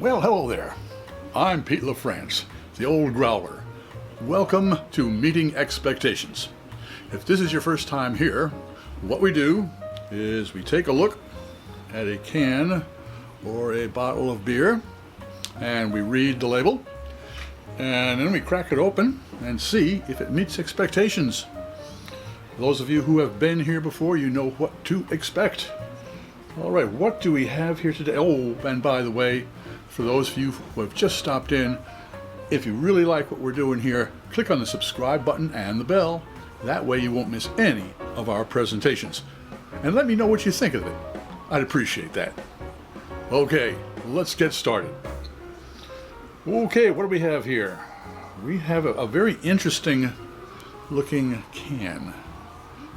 Well, hello there. I'm Pete LaFrance, the old Growler. Welcome to Meeting Expectations. If this is your first time here, what we do is we take a look at a can or a bottle of beer and we read the label and then we crack it open and see if it meets expectations. Those of you who have been here before, you know what to expect. All right, what do we have here today? Oh, and by the way, for those of you who have just stopped in, if you really like what we're doing here, click on the subscribe button and the bell. That way you won't miss any of our presentations. And let me know what you think of it. I'd appreciate that. Okay, let's get started. Okay, what do we have here? We have a very interesting looking can.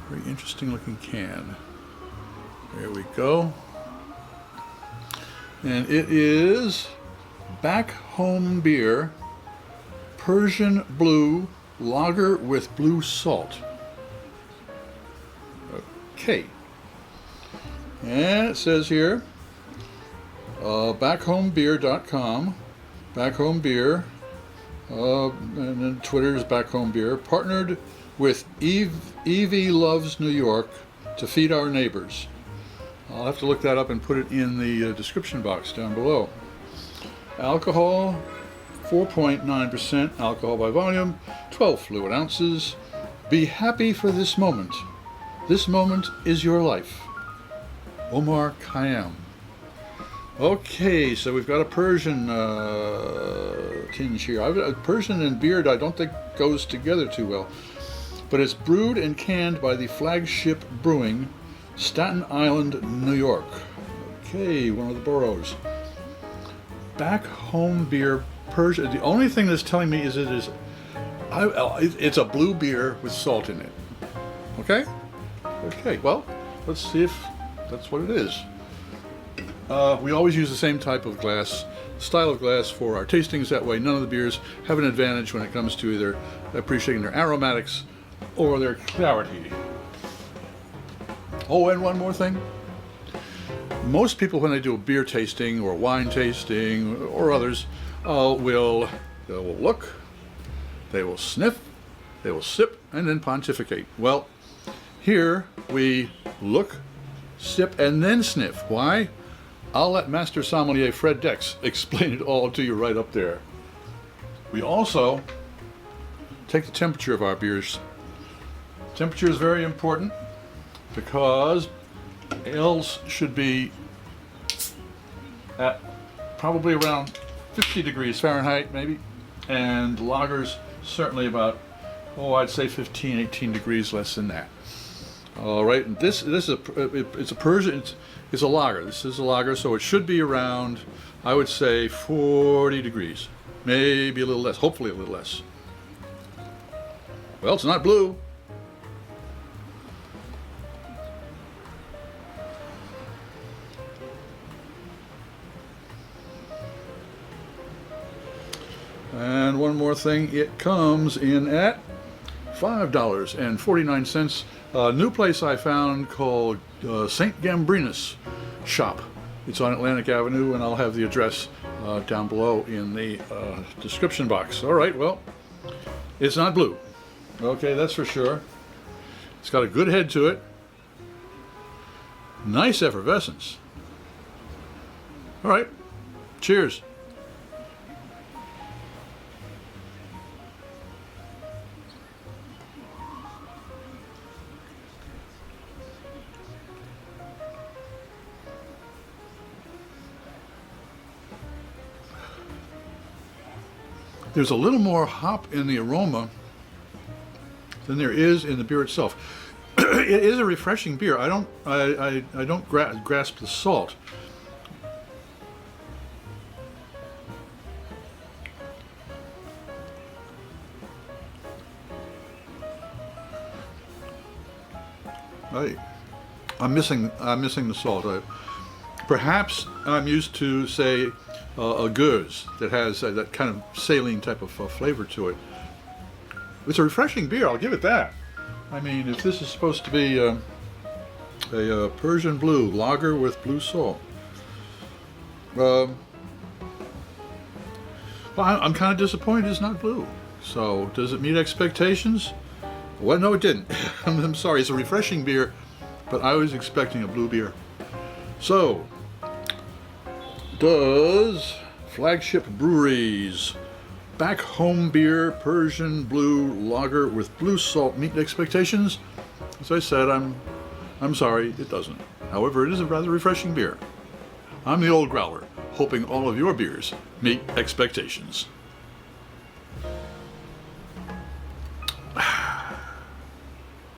Very interesting looking can. There we go. And it is Back Home Beer, Persian Blue Lager with Blue Salt. Okay. And it says here, backhomebeer.com, Backhome Beer, and then Twitter is Backhome Beer, partnered with Evie Loves New York to feed our neighbors. I'll have to look that up and put it in the description box down below. Alcohol, 4.9% alcohol by volume, 12 fluid ounces. Be happy for this moment. This moment is your life. Omar Khayyam. Okay, so we've got a Persian tinge here. Persian and beard I don't think goes together too well. But it's brewed and canned by the Flagship Brewing, Staten Island, New York. Okay, one of the boroughs. Back Home Beer Persian. The only thing that's telling me is it's a blue beer with salt in it. Okay? Okay, well, let's see if that's what it is. We always use the same type of glass, style of glass for our tastings. That way none of the beers have an advantage when it comes to either appreciating their aromatics or their clarity. Oh, and one more thing. Most people, when they do a beer tasting or wine tasting or others, they will look, they will sniff, they will sip, and then pontificate. Well, here we look, sip, and then sniff. Why? I'll let Master Sommelier Fred Dex explain it all to you right up there. We also take the temperature of our beers. Temperature is very important because ales should be at probably around 50 degrees Fahrenheit maybe, and lagers certainly about, I'd say 15, 18 degrees less than that. All right, and it's a Persian, it's a lager. This is a lager, so it should be around, I would say 40 degrees, maybe a little less, hopefully a little less. Well, it's not blue. And one more thing, it comes in at $5.49. A new place I found called St. Gambrinus Shop. It's on Atlantic Avenue, and I'll have the address down below in the description box. All right, well, it's not blue. Okay, that's for sure. It's got a good head to it. Nice effervescence. All right, cheers. There's a little more hop in the aroma than there is in the beer itself. It is a refreshing beer. I don't grasp the salt. I'm missing the salt. Perhaps I'm used to, say, a gueuze that has that kind of saline type of flavor to it. It's a refreshing beer, I'll give it that. I mean, if this is supposed to be a Persian blue lager with blue salt, Well, I'm kind of disappointed it's not blue. So, does it meet expectations? Well, no, it didn't. I'm sorry. It's a refreshing beer, but I was expecting a blue beer. So, does Flagship Breweries Back Home Beer Persian Blue Lager with blue salt meet expectations? As I said, I'm sorry, it doesn't. However, it is a rather refreshing beer. I'm the old Growler, hoping all of your beers meet expectations.